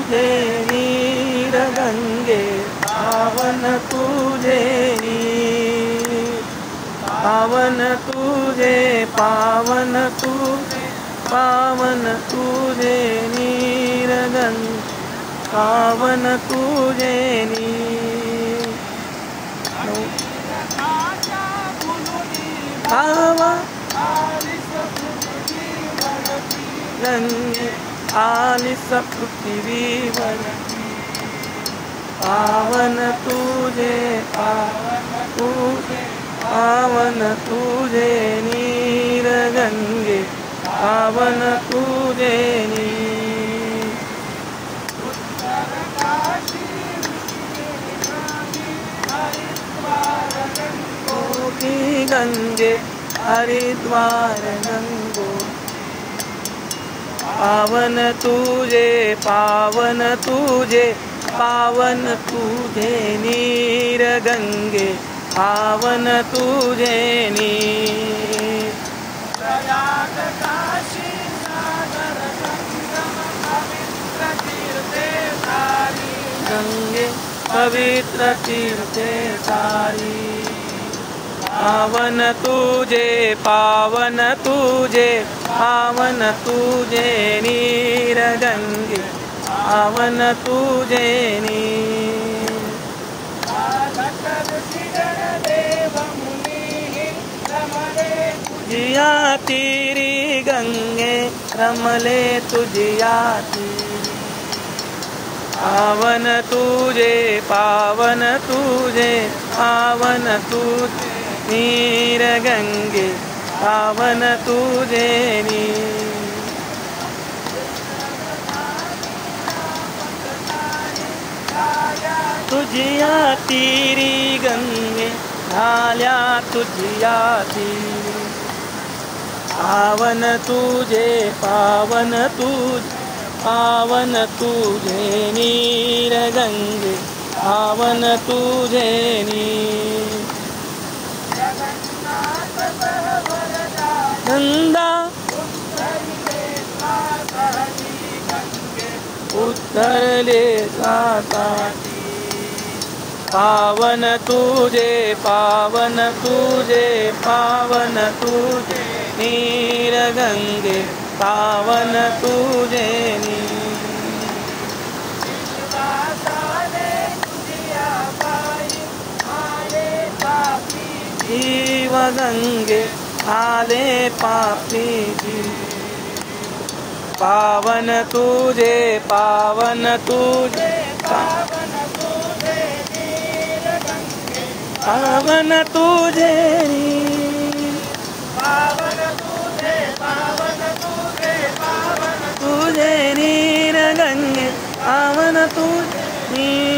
तुझे नीर गंगे पावन तुझे नीर पावन तुझे पावन तुझे पावन तुझे नीर गंगे पावन तुझे नीर पावन गंगे आलिस पृथ्वीवर पावन तुझे पावन तुझे नीर गंगे पावन तुझे नीर गोपी गंगे हरिद्वार गंगो पावन तुझे पावन तुझे पावन तुझे नीर गंगे पावन तुझे नीर प्रयाग काशी सागर संगम पवित्र तीर्थे सारी गंगे पवित्र तीर्थे सारी पावन तुझे पावन तुझे पावन तुझे नीर गंगे पावन तुझे नीर तुझिया तेरी गंगे रमले तुझिया तेरी पावन तुझे पावन तुझे पावन तुझे नीर गंगे पावन तुझे नीर तुझिया तेरी गंगे झाल्या तुझिया तेरी पावन तुझे पावन तुझे पावन तुझे नीर गंगे पावन तुझे नीर गंगा उत्तरले जाताती पावन तुझे पावन तुझे पावन तुझे नीर गंगे पावन तुझे नीर जीव गंगे आले पापी जीव पावन तुझे पावन तुझे पावन तुझे नीर गंगे पावन तुझे पावन तुझे पावन तुझे पावन तुझे नीर गंगे पावन तुझे नीर